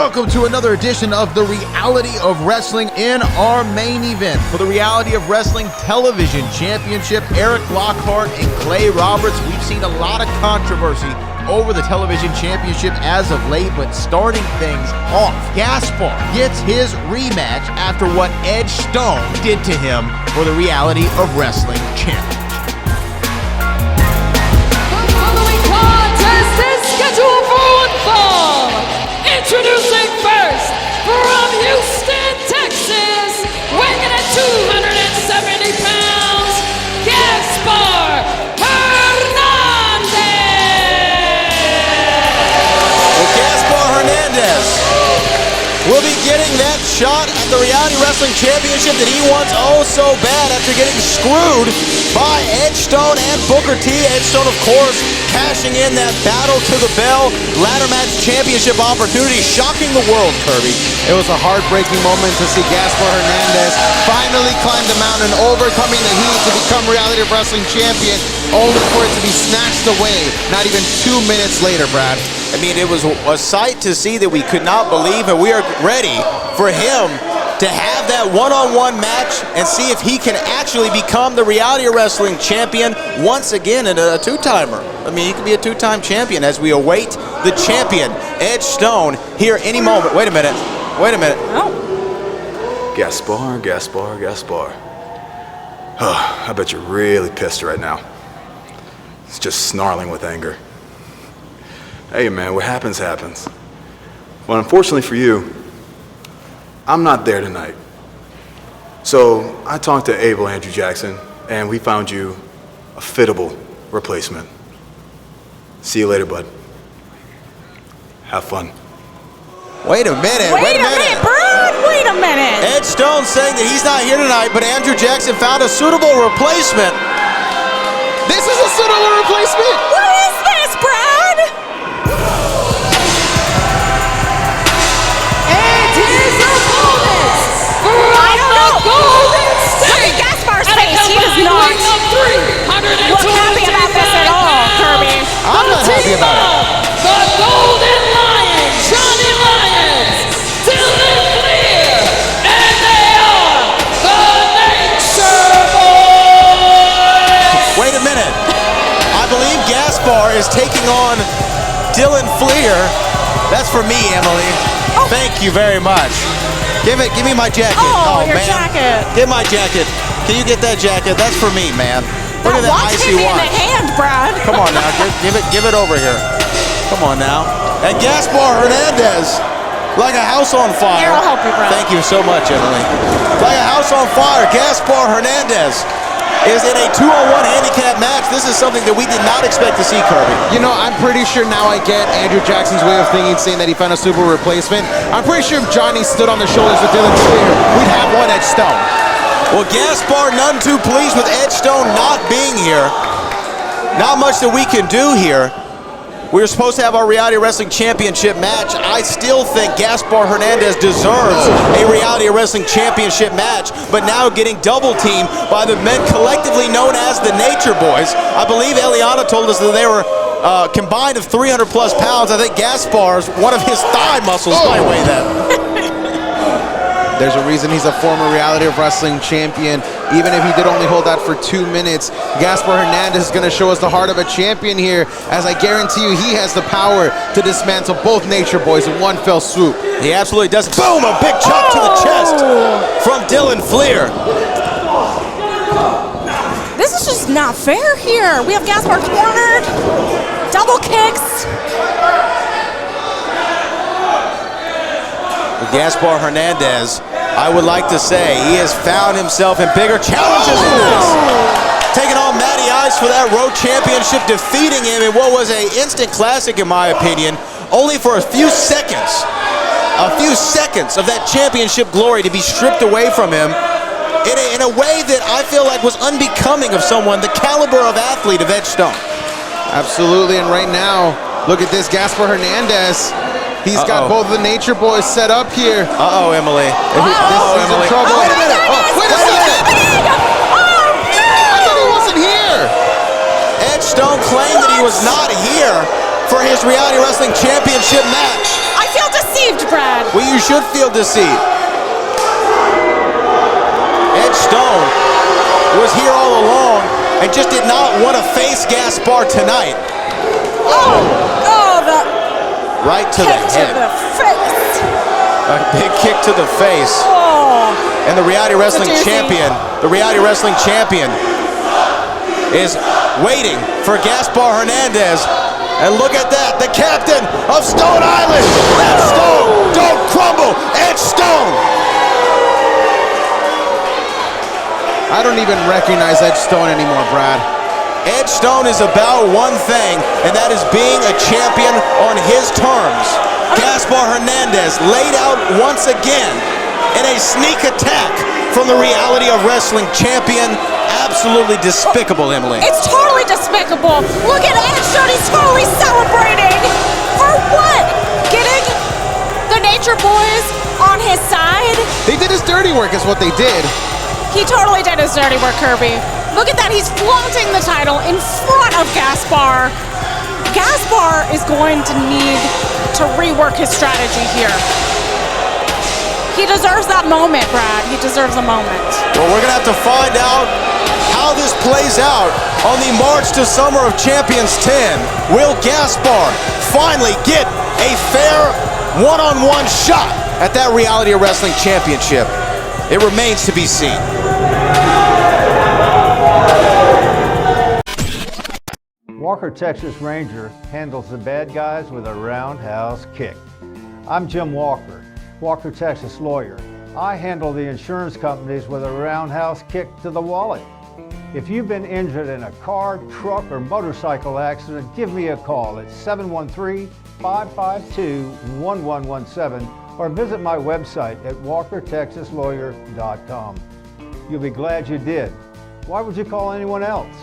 welcome to another edition of the Reality of Wrestling. In our main event for the Reality of Wrestling Television Championship, Erik Lockhart and Clay Roberts. We've seen a lot of controversy over the television championship as of late, but starting things off, Gaspar gets his rematch after what Edge Stone did to him for the Reality of Wrestling Championship. The following contest is scheduled for one fall. Introducing first, from Houston, Texas, weighing at 270 pounds, Gaspar Hernandez! Well, Gaspar Hernandez will be getting that shot at the Reality Wrestling Championship that he wants oh so bad after getting screwed by Edge Stone and Booker T. Edge Stone, of course, cashing in that Battle to the Bell ladder match championship opportunity, shocking the world, Kirby. It was a heartbreaking moment to see Gaspar Hernandez finally climb the mountain, overcoming the heat to become Reality Wrestling Champion, only for it to be snatched away not even 2 minutes later, Brad. I mean, it was a sight to see that we could not believe, and we are ready for him to have that one-on-one match and see if he can actually become the Reality Wrestling Champion once again, and a two-timer. I mean, he could be a two-time champion as we await the champion, Edge Stone, here any moment. Wait a minute. Oh. Gaspar. Oh, I bet you're really pissed right now. It's just snarling with anger. Hey man, what happens, happens. Well, unfortunately for you, I'm not there tonight. So I talked to Abel Andrew Jackson, and we found you a fittable replacement. See you later, bud. Have fun. Wait a minute, Brad, wait a minute. Edge Stone saying that he's not here tonight, but Andrew Jackson found a suitable replacement. This is a suitable replacement! What is this, Brad? And his opponent from the Golden State. Look at Gaspar's face, he does not look happy about this at all, Kirby. I'm not happy about it. The Golden Lions, Johnny Lyons, Dylan Fleer, and they are the Nature Boys. Wait a minute. I believe Gaspar is taking on Dylan Fleer. That's for me, Emily. Thank you very much. Give me my jacket. Oh, your man. jacket. Give my jacket. Can you get that jacket? That's for me, man. Look at that Watch icy him in watch. the hand, Brad. Come on now, give it over here. Come on now. And Gaspar Hernandez, like a house on fire. Here, I'll help you, Brad. Thank you so much, Emily. Like a house on fire, Gaspar Hernandez is in a 2-on-1 handicap match. This is something that we did not expect to see, Kirby. You know, I'm pretty sure now I get Andrew Jackson's way of thinking, saying that he found a suitable replacement. I'm pretty sure if Johnny stood on the shoulders of Dylan Fleer, we'd have one Edge Stone. Well, Gaspar none too pleased with Edge Stone not being here. Not much that we can do here. We were supposed to have our Reality Wrestling Championship match. I still think Gaspar Hernandez deserves a Reality Wrestling Championship match, but now getting double teamed by the men collectively known as the Nature Boys. I believe Eliana told us that they were combined of 300 plus pounds. I think Gaspar's, one of his thigh muscles might weigh that. There's a reason he's a former Reality of Wrestling champion. Even if he did only hold that for 2 minutes, Gaspar Hernandez is going to show us the heart of a champion here, as I guarantee you he has the power to dismantle both Nature Boys in one fell swoop. He absolutely does. Boom! A big chop to the chest from Dylan Fleer. This is just not fair here. We have Gaspar cornered. Double kicks. Gaspar Hernandez, I would like to say, he has found himself in bigger challenges than this. Taking on Matty Ice for that Road Championship, defeating him in what was an instant classic in my opinion, only for a few seconds of that championship glory to be stripped away from him in a way that I feel like was unbecoming of someone the caliber of athlete of Edge Stone. Absolutely, and right now, look at this, Gaspar Hernandez. He's got both the Nature Boys set up here. Uh-oh, Emily. He's in trouble. Wait a minute. Wait a minute. I thought he wasn't here. Edge Stone claimed that he was not here for his Reality Wrestling Championship match. I failed to see deceived, Brad. Well, you should feel deceived. Ed Stone was here all along and just did not want to face Gaspar tonight. Right to the head. To the face. A big kick to the face. Oh. And the Reality Wrestling Champion, is waiting for Gaspar Hernandez. And look at that, the captain of Stone Island. Ed Stone, don't crumble, Ed Stone. I don't even recognize Ed Stone anymore, Brad. Ed Stone is about one thing, and that is being a champion on his terms. Gaspar Hernandez laid out once again in a sneak attack from the Reality of Wrestling champion. Absolutely despicable, Emily. It's totally despicable. Look at Ed Stone, he's totally celebrating. For what? Getting the Nature Boys on his side? They did his dirty work is what they did. He totally did his dirty work, Kirby. Look at that, he's flaunting the title in front of Gaspar. Gaspar is going to need to rework his strategy here. He deserves that moment, Brad. He deserves a moment. Well, we're going to have to find out how this plays out on the March to Summer of Champions 10. Will Gaspar finally get a fair one-on-one shot at that Reality of Wrestling Championship? It remains to be seen. Walker, Texas Ranger handles the bad guys with a roundhouse kick. I'm Jim Walker, Walker, Texas lawyer. I handle the insurance companies with a roundhouse kick to the wallet. If you've been injured in a car, truck, or motorcycle accident, give me a call at 713-552-1117 or visit my website at walkertexaslawyer.com. You'll be glad you did. Why would you call anyone else?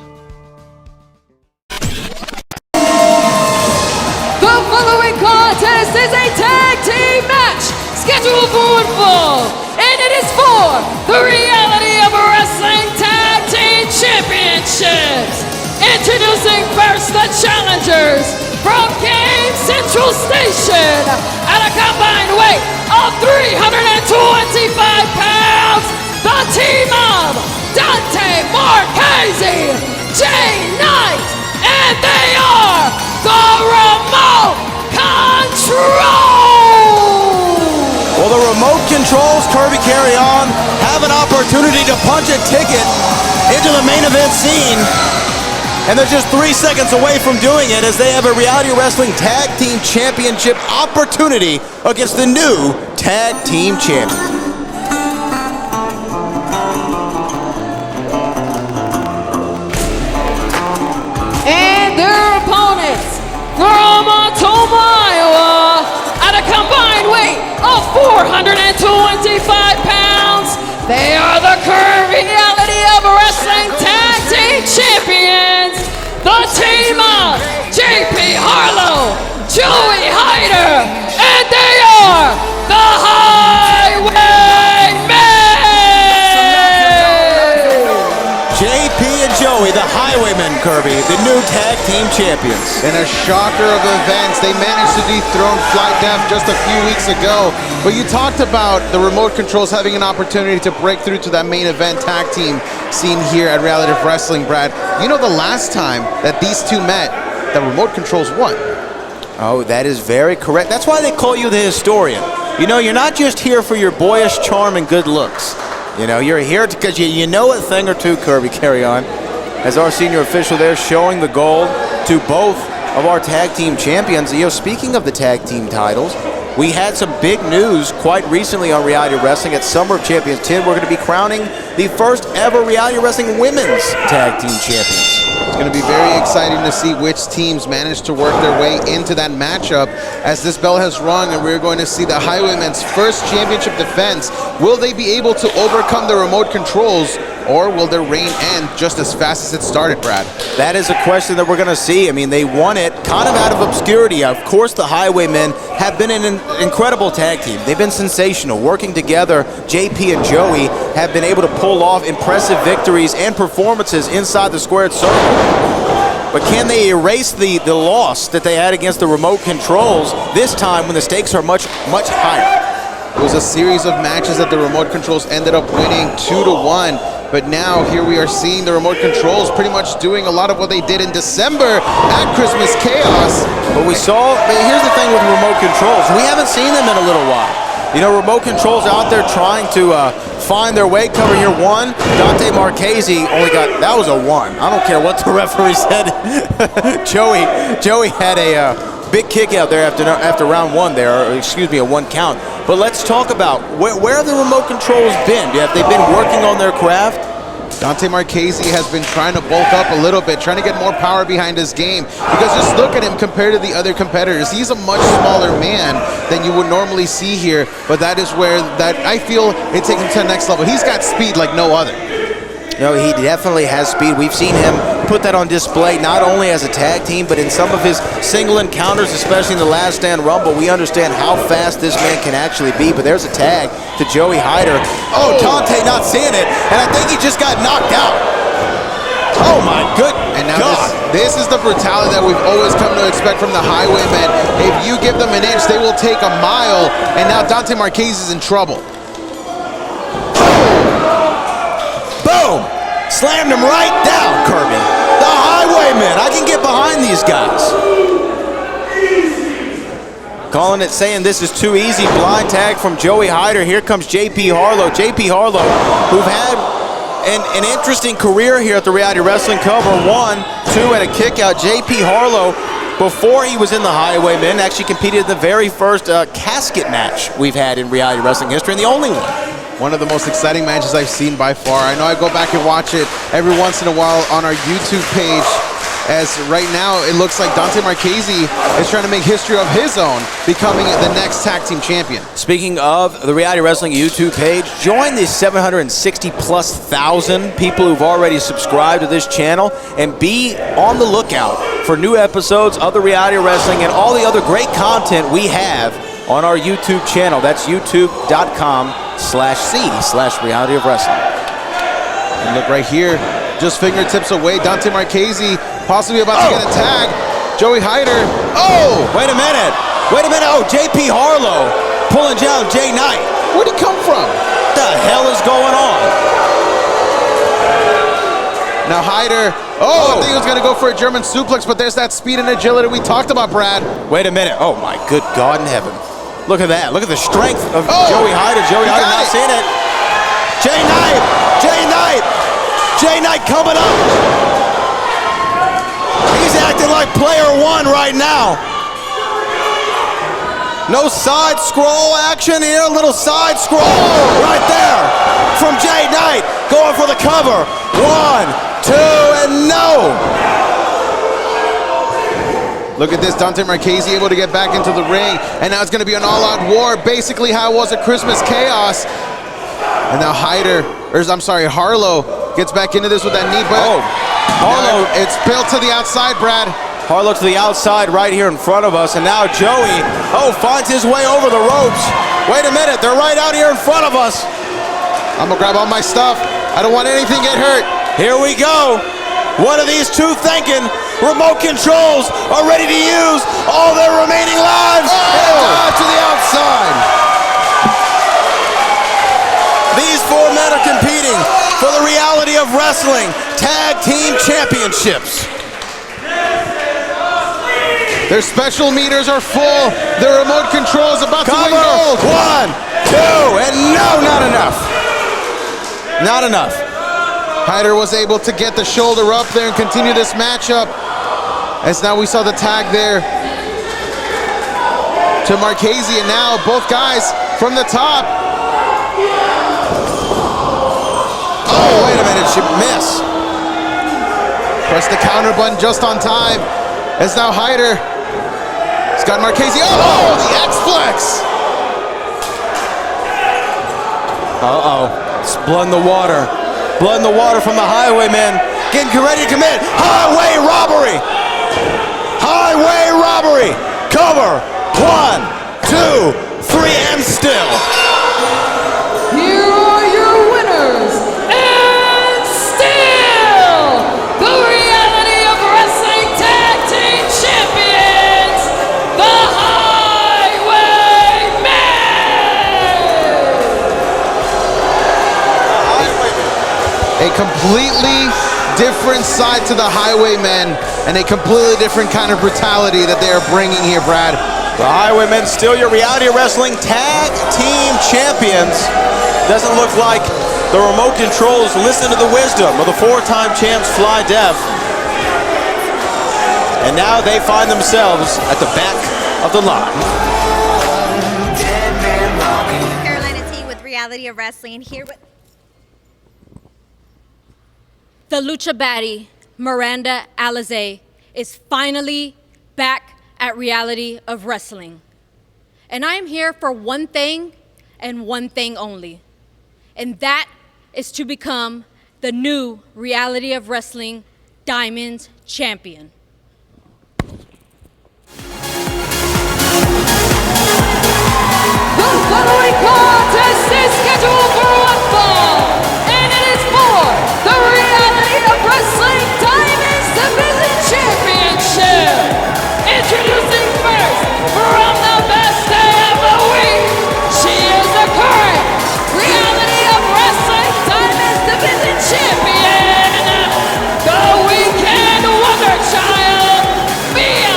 The following contest is a tag team match scheduled for one fall, and it is for the Reality of Wrestling Tag Team Championships. Introducing first the challengers from Game Central Station at a combined weight of 325 pounds, the team of Dante Marchese, Jay Knight, and they are the Remote Control! Well, the Remote Controls, Kirby Carry On, have an opportunity to punch a ticket into the main event scene. And they're just 3 seconds away from doing it as they have a Reality Wrestling Tag Team Championship opportunity against the new Tag Team Champion. And their opponents from Otoma, Iowa, at a combined weight of 425 pounds, they are the current Reality of Wrestling Tag Team Champions, the team of JP Harlow, Joey Hyder, and they are the Highwaymen! JP and Joey, the Highwaymen, Kirby, the new Tag Team Champions. In a shocker of events, they managed to dethrone Flight Death just a few weeks ago. But you talked about the Remote Controls having an opportunity to break through to that main event tag team scene here at Reality of Wrestling, Brad. You know the last time that these two met, the Remote Controls won. Oh, that is very correct. That's why they call you the historian. You know, you're not just here for your boyish charm and good looks. You know, you're here because you know a thing or two, Kirby Carry On. As our senior official there showing the gold to both of our tag team champions. You know, speaking of the tag team titles, we had some big news quite recently on Reality Wrestling at Summer of Champions 10. We're going to be crowning the first ever Reality Wrestling Women's Tag Team Champions. It's going to be very exciting to see which teams manage to work their way into that matchup as this bell has rung, and we're going to see the Highwaymen's first championship defense. Will they be able to overcome the Remote Controls, or will their reign end just as fast as it started, Brad? That is a question that we're going to see. I mean, they won it kind of out of obscurity. Of course, the Highwaymen have been an incredible tag team. They've been sensational. Working together, JP and Joey have been able to pull off impressive victories and performances inside the squared circle. but can they erase the loss that they had against the remote controls this time when the stakes are much, much higher? It was a series of matches that the remote controls ended up winning 2-1. But now here we are seeing the remote controls pretty much doing a lot of what they did in December at Christmas Chaos. But here's the thing with remote controls. We haven't seen them in a little while. You know, remote controls out there trying to find their way. Cover here one. Dante Marchese only got, that was a 1. I don't care what the referee said. Joey had a big kick out there after round 1 there, or excuse me, a 1 count. But let's talk about where have the remote controls been? Have they been working on their craft? Dante Marchese has been trying to bulk up a little bit, trying to get more power behind his game. Because just look at him compared to the other competitors. He's a much smaller man than you would normally see here. But that is where I feel it takes him to the next level. He's got speed like no other. No, he definitely has speed. We've seen him put that on display not only as a tag team, but in some of his single encounters, especially in the Last Stand Rumble. We understand how fast this man can actually be, but there's a tag to Joey Hyder. Oh, Dante not seeing it, and I think he just got knocked out. Oh, my goodness. And now this is the brutality that we've always come to expect from the Highwaymen. If you give them an inch, they will take a mile, and now Dante Marchese is in trouble. Boom! Slammed him right down, Kirby. The Highwaymen. I can get behind these guys. Calling it, saying this is too easy. Blind tag from Joey Hyder. Here comes JP Harlow. JP Harlow, who've had an interesting career here at the Reality Wrestling Cover. 1, 2, and a kick out. JP Harlow, before he was in the Highwaymen, actually competed in the very first casket match we've had in Reality Wrestling history, and the only one. One of the most exciting matches I've seen by far. I know I go back and watch it every once in a while on our YouTube page, as right now it looks like Dante Marchese is trying to make history of his own, becoming the next tag team champion. Speaking of the Reality Wrestling YouTube page, join the 760,000+ people who've already subscribed to this channel and be on the lookout for new episodes of the Reality Wrestling and all the other great content we have on our YouTube channel. That's youtube.com/C/Reality of Wrestling. And look right here, just fingertips away, Dante Marchese possibly about to get a tag. Joey Hyder. Oh! Wait a minute. Oh, JP Harlow pulling down Jay Knight. Where'd he come from? What the hell is going on? Now Hyder. I think he was going to go for a German suplex, but there's that speed and agility we talked about, Brad. Wait a minute. Oh, my good God in heaven. Look at that. Look at the strength of Joey Hyder. Joey Hyder not seeing it. Jay Knight coming up. He's acting like player 1 right now. No side scroll action here. A little side scroll right there from Jay Knight. Going for the cover. 1, 2, and no. Look at this, Dante Marchese able to get back into the ring, and now it's going to be an all-out war, basically how it was at Christmas Chaos. And now Harlow gets back into this with that knee, but Harlow, it's built to the outside, Brad. Harlow to the outside right here in front of us, and now Joey, finds his way over the ropes. Wait a minute, they're right out here in front of us. I'm gonna grab all my stuff. I don't want anything to get hurt. Here we go. One of these two thinking remote controls are ready to use all their remaining lives. To the outside. These 4 men are competing for the Reality of Wrestling Tag Team Championships. Their special meters are full. Their remote control is about to win gold. 1, 2, and no, not enough. Not enough. Hyder was able to get the shoulder up there and continue this matchup. As now we saw the tag there to Marchese, and now both guys from the top. Oh, wait a minute, she missed. Press the counter button just on time. As now Hyder has got Marchese. The X-Flex. It's blood in the water. Blood in the water from the Highwaymen. Getting ready to commit highway robbery. Highway robbery. Cover. 1, 2, 3, and still. Here are your winners, and still the Reality of Wrestling A completely different side to the Highwaymen and a completely different kind of brutality that they are bringing here, Brad. The Highwaymen still your Reality Wrestling Tag Team Champions. Doesn't look like the remote controls listen to the wisdom of the 4-time champs Fly Deaf. And now they find themselves at the back of the line. With Reality of Wrestling here with the Lucha Baddie, Miranda Alize, is finally back at Reality of Wrestling. And I am here for one thing and one thing only. And that is to become the new Reality of Wrestling Diamond Champion. The following contest is scheduled for one fall, and it is for the Reality of Wrestling Diamonds Division Championship. Introducing first, from the best day of the week, she is the current Reality of Wrestling Diamonds Division Champion, the Weekend Wonder Child, Mia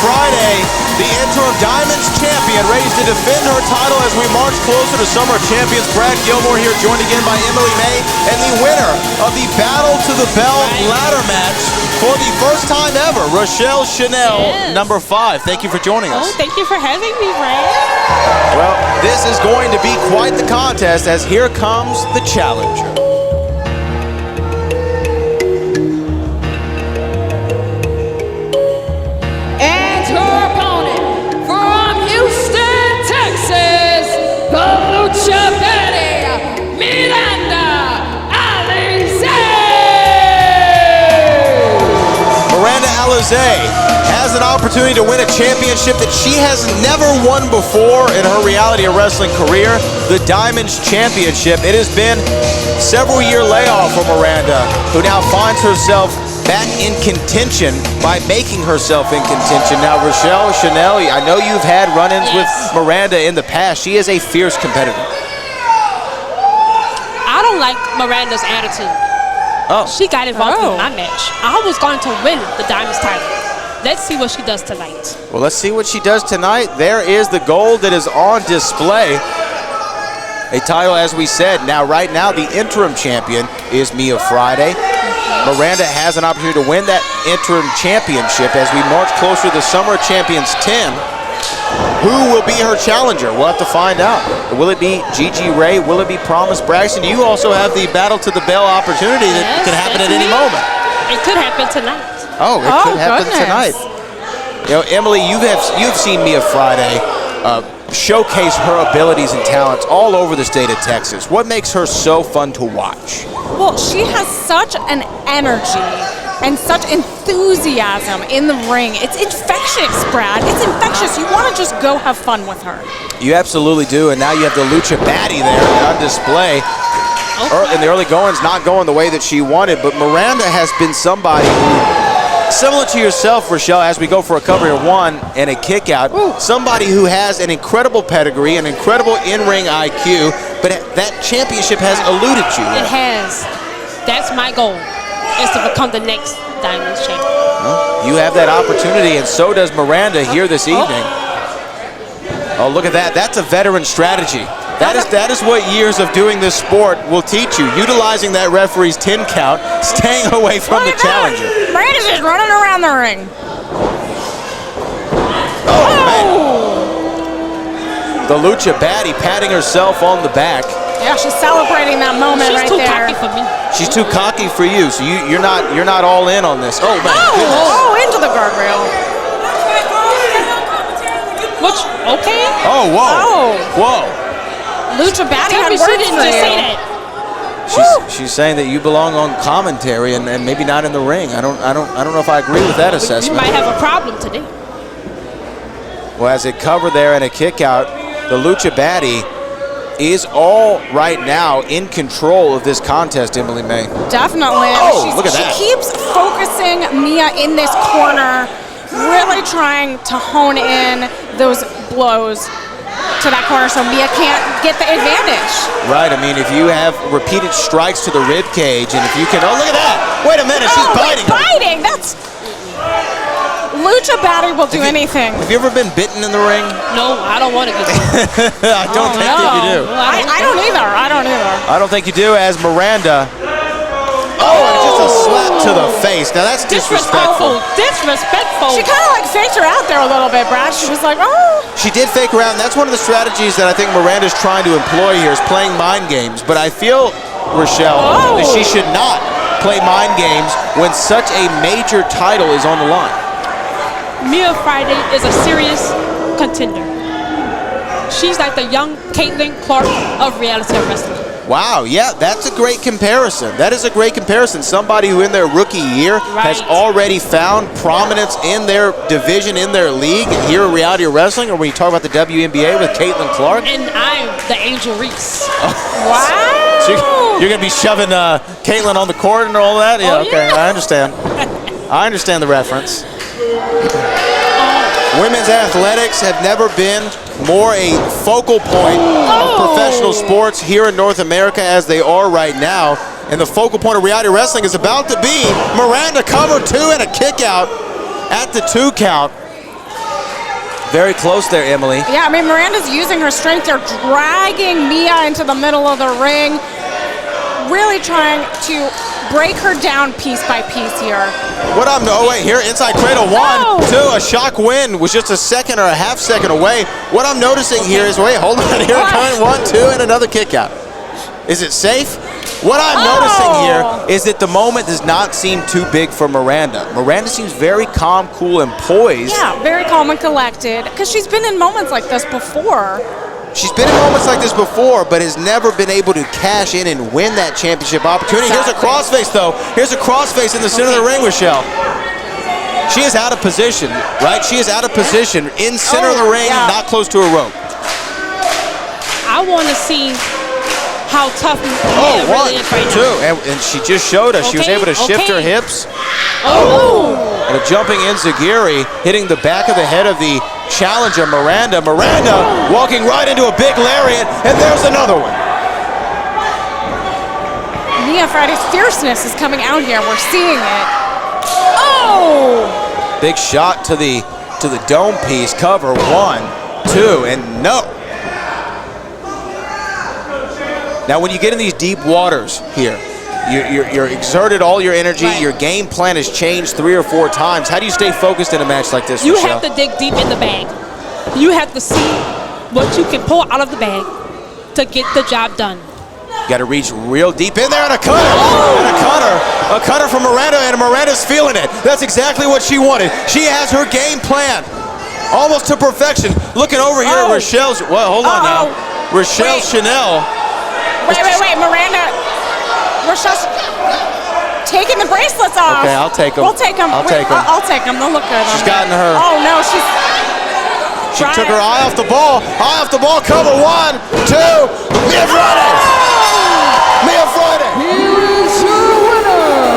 Friday, the interim Diamonds champion, ready to defend her title as we march closer to Summer Champions. Brad Gilmore here, joined again by Emily May, and the winner of the Battle to the Bell ladder match for the first time ever, Rochelle Chanel, number 5. Thank you for joining us. Oh, thank you for having me, Ray. Well, this is going to be quite the contest, as here comes the challenger. Lucha Baddie, Miranda Alaz. Miranda Alaz has an opportunity to win a championship that she has never won before in her Reality of Wrestling career, the Diamonds Championship. It has been a several-year layoff for Miranda, who now finds herself back in contention by making herself in contention. Now, Rochelle Chanel, I know you've had run-ins with Miranda in the past. She is a fierce competitor. I don't like Miranda's attitude. Oh. She got involved in my match. I was going to win the Diamonds title. Let's see what she does tonight. Well, let's see what she does tonight. There is the gold that is on display. A title, as we said. Now, right now, the interim champion is Mia Friday. Miranda has an opportunity to win that interim championship as we march closer to the Summer Champions 10. Who will be her challenger? We'll have to find out. Will it be Gigi Ray? Will it be Promise Braxton? You also have the Battle to the Bell opportunity that could happen at any moment. It could happen tonight. Oh, it could happen tonight. You know, Emily, you've seen Mia Friday showcase her abilities and talents all over the state of Texas. What makes her so fun to watch? Well, she has such an energy and such enthusiasm in the ring. It's infectious, Brad. It's infectious. You want to just go have fun with her. You absolutely do, and now you have the Lucha Baddie there on display. In the early goings, not going the way that she wanted, but Miranda has been somebody who, similar to yourself, Rochelle, as we go for a cover here, 1 and a kick out, somebody who has an incredible pedigree, an incredible in-ring IQ, but that championship has eluded you. It has. That's my goal, is to become the next Diamonds champion. Well, you have that opportunity, and so does Miranda here this evening. Oh, look at that. That's a veteran strategy. That is what years of doing this sport will teach you. Utilizing that referee's 10 count, staying away from the challenger. Miranda's just running around the ring. Oh, man. The Lucha Baddie patting herself on the back. Yeah, she's celebrating that moment right there. She's too cocky for me. She's too cocky for you, so you're not all in on this. Oh, my goodness. Oh, into the guardrail. Which, okay. Oh, whoa. Oh. Whoa. Lucha Baddie had She words didn't for just you. say that. She's saying that you belong on commentary and maybe not in the ring. I don't know if I agree with that You assessment. might have a problem today. Well, as a cover there and a kick out, the Lucha Baddie is all right now in control of this contest, Emily May. Definitely. Oh, look at that. She keeps focusing Mia in this corner, really trying to hone in those blows. to that corner so Mia can't get the advantage. Right, I mean, if you have repeated strikes to the rib cage, and if you can, oh, look at that. Wait a minute, she's biting her. Biting, that's... Lucha Batty will do anything. Have you ever been bitten in the ring? No, I don't want to get bitten. I don't think that you do. I don't either. I don't either. I don't think you do, as Miranda. Oh, and just a slap to the face. Now that's disrespectful. Disrespectful. She kind of like faked her out there a little bit, Brad. She was like, oh. She did fake her out, and that's one of the strategies that I think Miranda's trying to employ here, is playing mind games. But I feel, Rochelle, that she should not play mind games when such a major title is on the line. Mia Friday is a serious contender. She's like the young Caitlin Clark of reality wrestling. Wow, yeah, that's a great comparison. That is a great comparison. Somebody who in their rookie year has already found prominence in their division, in their league, here in reality wrestling, or when you talk about the WNBA with Caitlin Clark. And I'm the Angel Reese. Wow. So you're going to be shoving Caitlin on the court and all that? Yeah, okay, I understand. I understand the reference. Women's athletics have never been more a focal point of professional sports here in North America as they are right now. And the focal point of reality wrestling is about to be Miranda cover 2 and a kick out at the 2 count. Very close there, Emily. Yeah, I mean, Miranda's using her strength. They're dragging Mia into the middle of the ring, really trying to break her down piece by piece here. What I'm, oh wait, here inside cradle 1, 2, a shock win was just a second or a half second away. What I'm noticing here is, wait, hold on, here coming 1, 2, and another kick out. Is it safe? What I'm noticing here is that the moment does not seem too big for Miranda. Miranda seems very calm, cool, and poised. Yeah, very calm and collected, because she's been in moments like this before. She's been in moments like this before, but has never been able to cash in and win that championship opportunity. Exactly. Here's a crossface, though. Here's a crossface in the center of the ring, Rochelle. She is out of position, right? She is out of position in center of the ring, not close to a rope. I want to see how tough Mia really is right And now. she just showed us. She was able to shift her hips. And a jumping enziguri hitting the back of the head of the challenger, Miranda. Miranda walking right into a big lariat, and there's another one. Mia Friday's fierceness is coming out here. We're seeing it. Oh! Big shot to the dome piece. Cover 1, 2, and no. Now, when you get in these deep waters here, you're exerted all your energy. Your game plan has changed 3 or 4 times. How do you stay focused in a match like this, You Rochelle? have to dig deep in the bag. You have to see what you can pull out of the bag to get the job done. You got to reach real deep in there, and a cutter. And a cutter from Miranda, and Miranda's feeling it. That's exactly what she wanted. She has her game plan almost to perfection. Looking over here at Rochelle's. Well, hold on now. Rochelle Chanel. Wait, Miranda. Rochelle's taking the bracelets off. Okay, I'll take them. We'll take them. I'll take them. I'll take them. They'll look good. She's gotten her. Oh, no, She took her eye off the ball. Eye off the ball. Cover 1, 2. Mia Friday. Mia Friday. Here is your winner,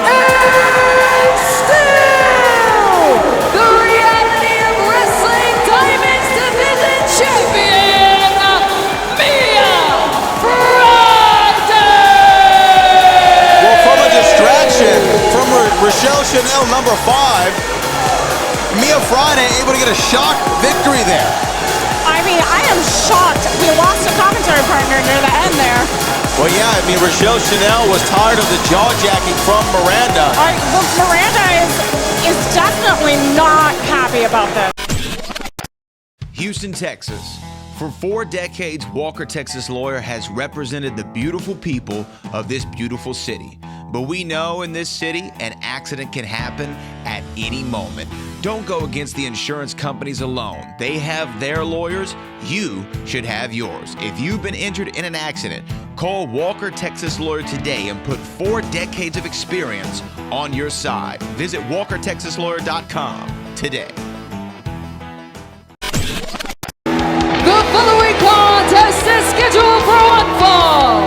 and still the reality of wrestling Diamonds Division Champion, Mia Friday. Well, from a distraction from Rochelle Chanel, number 5, Mia Friday able to get a shock victory there. I mean, I am shocked. We lost a commentary partner near the end there. Well, yeah, I mean, Rochelle Chanel was tired of the jaw-jacking from Miranda. Miranda is definitely not happy about this. Houston, Texas. For 4 decades, Walker Texas Lawyer has represented the beautiful people of this beautiful city. But we know in this city, an accident can happen at any moment. Don't go against the insurance companies alone. They have their lawyers. You should have yours. If you've been injured in an accident, call Walker Texas Lawyer today and put 4 decades of experience on your side. Visit WalkerTexasLawyer.com today. The following contest is scheduled for one fall,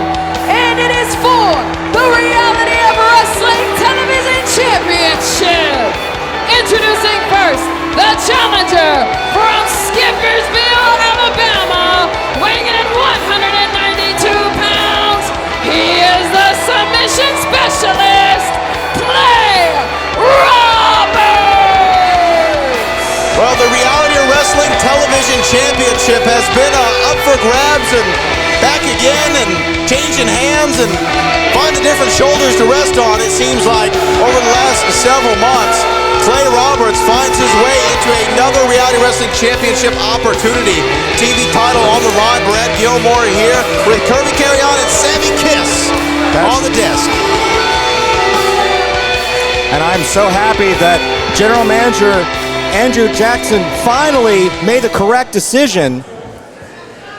and it is for the Reality of Wrestling Television Championship. Introducing first, the challenger from Skippersville, Alabama, submission specialist, Clay Roberts. Well, the Reality of Wrestling Television Championship has been up for grabs and back again and changing hands and finding different shoulders to rest on. It seems like over the last several months, Clay Roberts finds his way into another Reality Wrestling Championship opportunity. TV title on the line. Brad Gilmore here with Kirby Carrion and Sammy Kiss on the desk. And I'm so happy that General Manager Andrew Jackson finally made the correct decision,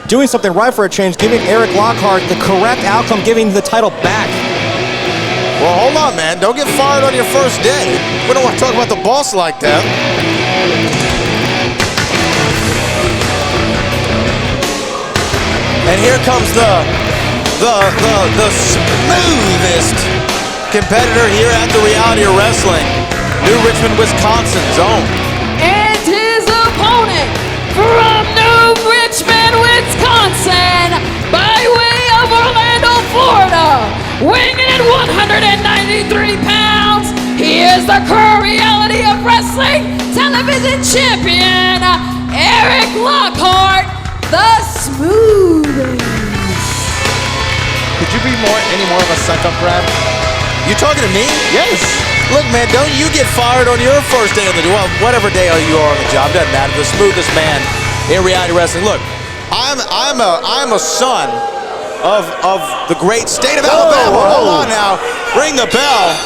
doing something right for a change, giving Erik Lockhart the correct outcome, giving the title back. Well, hold on, man. Don't get fired on your first day. We don't want to talk about the boss like that. And here comes the smoothest competitor here at the Reality of Wrestling, New Richmond, Wisconsin's own. And his opponent from New Richmond, Wisconsin, by way of Orlando, Florida, weighing in at 193 pounds, he is the current Reality of Wrestling Television Champion, Erik Lockhart, the smoothest. Could you be any more of a suck-up, Brad? You talking to me? Yes. Look, man, don't you get fired on your first day on the job. Well, whatever day you are on the job, doesn't matter. The smoothest man in reality wrestling. Look, I'm a son of the great state of Alabama. Hold on now. Ring the bell.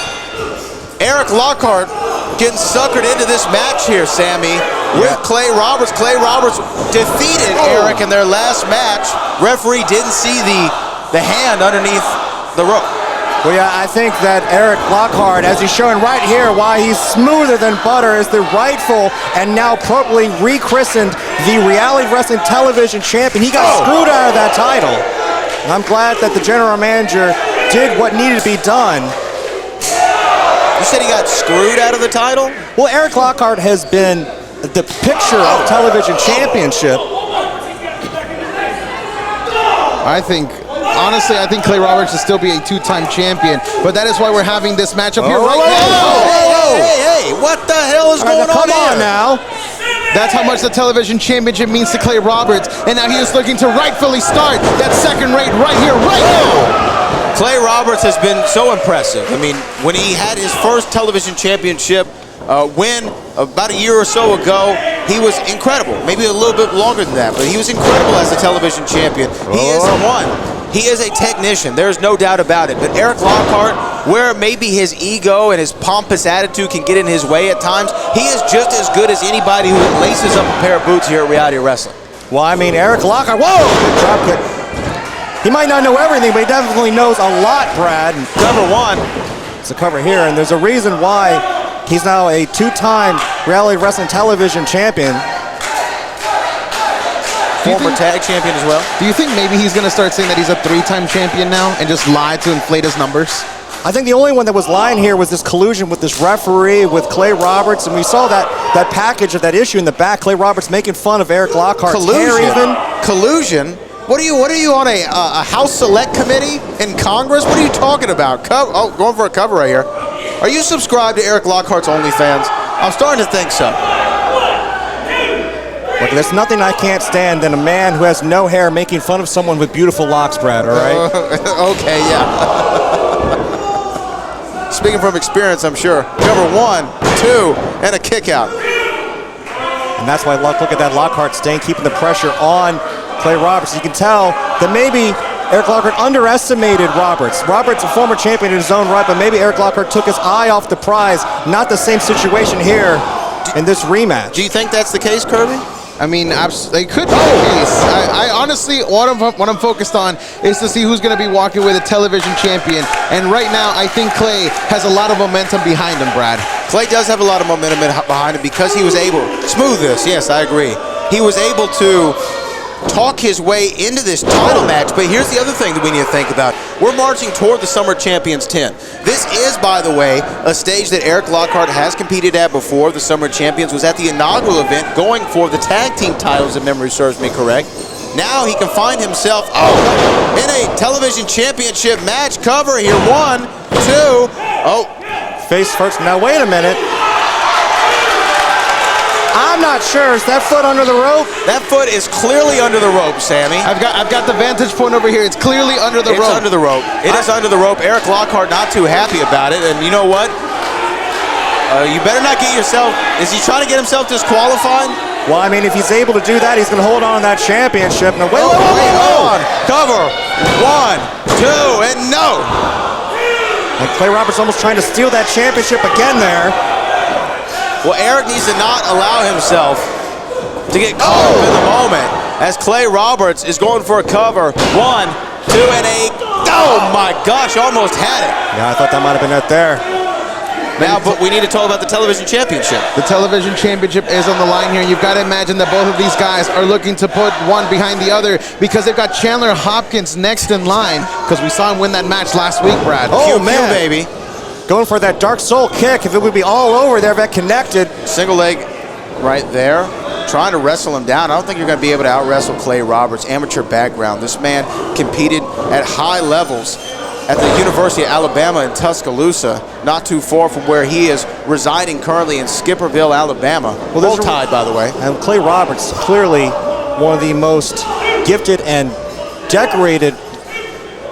Erik Lockhart getting suckered into this match here, Sammy, with Clay Roberts. Clay Roberts defeated Erik in their last match. Referee didn't see the hand underneath the rope. Well, yeah, I think that Erik Lockhart, as he's showing right here, why he's smoother than butter, is the rightful and now appropriately rechristened the Reality Wrestling Television Champion. He got screwed out of that title. And I'm glad that the general manager did what needed to be done. You said he got screwed out of the title? Well, Erik Lockhart has been the picture of television championship. Honestly, I think Clay Roberts should still be a two-time champion, but that is why we're having this matchup here right now. Hey, what the hell is going on Come here? on now. That's how much the television championship means to Clay Roberts, and now he is looking to rightfully start that second rate right here, right now. Clay Roberts has been so impressive. I mean, when he had his first television championship win about a year or so ago, he was incredible. Maybe a little bit longer than that, but he was incredible as a television champion. He is one. He is a technician. There's no doubt about it. But Erik Lockhart, where maybe his ego and his pompous attitude can get in his way at times, he is just as good as anybody who laces up a pair of boots here at Reality Wrestling. Well, I mean, Erik Lockhart, whoa, good drop kick. He might not know everything, but he definitely knows a lot, Brad. And Cover one. it's a cover here, and there's a reason why he's now a two-time Reality Wrestling Television Champion. Former tag champion as well. Do you think maybe he's going to start saying that he's a three-time champion now and just lie to inflate his numbers? I think the only one that was lying here was this collusion with this referee, with Clay Roberts, and we saw that package of that issue in the back. Clay Roberts making fun of Erik Lockhart's hair even. Collusion? What are you on a House Select Committee in Congress? What are you talking about? Going for a cover right here. Are you subscribed to Erik Lockhart's OnlyFans? I'm starting to think so. Look, there's nothing I can't stand than a man who has no hair making fun of someone with beautiful locks, Brad, all right? Okay, yeah. Speaking from experience, I'm sure. Cover 1, 2, and a kick out. And that's why, look at that Lockhart staying, keeping the pressure on Clay Roberts. You can tell that maybe Erik Lockhart underestimated Roberts. Roberts, a former champion in his own right, but maybe Erik Lockhart took his eye off the prize. Not the same situation here in this rematch. Do you think that's the case, Kirby? I mean, it could be the case. I honestly, what I'm focused on is to see who's going to be walking with a television champion. And right now, I think Clay has a lot of momentum behind him, Brad. Clay does have a lot of momentum behind him because he was able, smooth this, yes, I agree. He was able to talk his way into this title match, but here's the other thing that we need to think about. We're marching toward the Summer Champions 10. This is, by the way, a stage that Erik Lockhart has competed at before. The Summer Champions was at the inaugural event going for the tag team titles, if memory serves me correct. Now he can find himself in a television championship match. Cover here, 1, 2. Face first. Now wait a minute. I'm not sure. Is that foot under the rope? That foot is clearly under the rope, Sammy. I've got the vantage point over here. It's clearly under the rope. It's under the rope. It is under the rope. Erik Lockhart not too happy about it. And you know what? You better not get yourself... Is he trying to get himself disqualified? Well, I mean, if he's able to do that, he's going to hold on to that championship. Now, wait, on. Cover. 1, 2, and no. And Clay Roberts almost trying to steal that championship again there. Well, Erik needs to not allow himself to get caught up in the moment as Clay Roberts is going for a cover. 1, 2, and a... Oh, my gosh, almost had it. Yeah, I thought that might have been it there. Now, but we need to talk about the television championship. The television championship is on the line here. You've got to imagine that both of these guys are looking to put one behind the other because they've got Chandler Hopkins next in line because we saw him win that match last week, Brad. Oh, Q, man. baby. Going for that Dark Soul kick. If it would be all over there, that connected. Single leg right there. Trying to wrestle him down. I don't think you're going to be able to out-wrestle Clay Roberts. Amateur background. This man competed at high levels at the University of Alabama in Tuscaloosa, not too far from where he is residing currently in Skipperville, Alabama. Well, roll Tide, by the way. And Clay Roberts, clearly one of the most gifted and decorated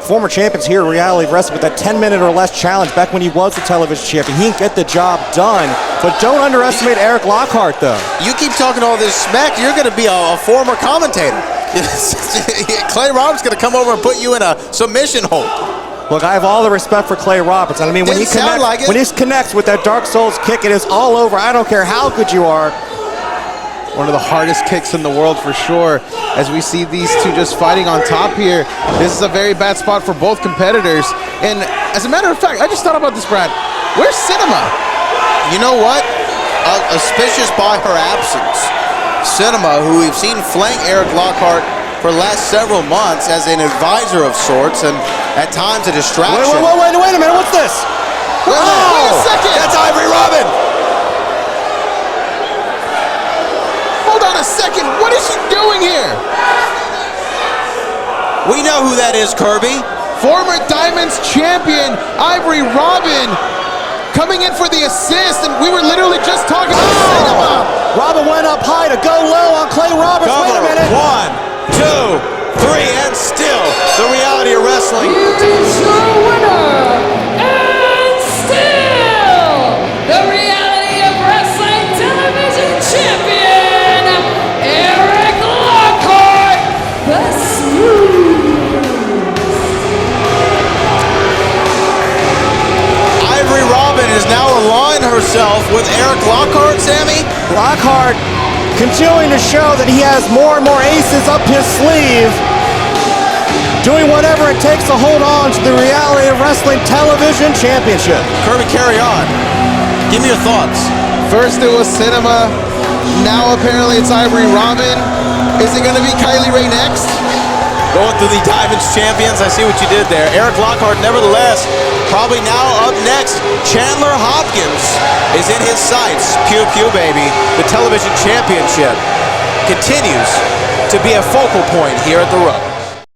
former champions here in Reality Wrestling with that 10-minute or less challenge back when he was the television champion. He can get the job done, but don't underestimate Erik Lockhart, though. You keep talking all this smack, you're going to be a former commentator. Clay Roberts is going to come over and put you in a submission hold. Look, I have all the respect for Clay Roberts. And I mean, when he connects with that Dark Souls kick, it is all over. I don't care how good you are. One of the hardest kicks in the world for sure. As we see these two just fighting on top here, this is a very bad spot for both competitors. And as a matter of fact, I just thought about this, Brad. Where's Cinema? You know what? Auspicious by her absence. Cinema, who we've seen flank Erik Lockhart for the last several months as an advisor of sorts and at times a distraction. Wait a minute, what's this? Wait a second! That's Ivory Robin! Hold on a second, what is she doing here? We know who that is, Kirby. Former Diamonds champion, Ivory Robin, coming in for the assist, and we were literally just talking about Cinema. Robin went up high to go low on Clay Roberts. Cover. Wait a minute. 1, 2, 3, and still the Reality of Wrestling. Here's your winner, and still the Reality of Wrestling television champion, Erik Lockhart, the Smooth. Ivory Robin has now aligned herself with Erik Lockhart, Sammy. Lockhart continuing to show that he has more and more aces up his sleeve, doing whatever it takes to hold on to the Reality of Wrestling television championship. Kirby, carry on. Give me your thoughts. First it was Cinema, now apparently it's Ivory Robin. Is it gonna be Kylie Ray next? Going through the Diamonds champions, I see what you did there. Erik Lockhart, nevertheless, probably now up next. Chandler Hopkins is in his sights. Pew pew, baby. The television championship continues to be a focal point here at the Rock.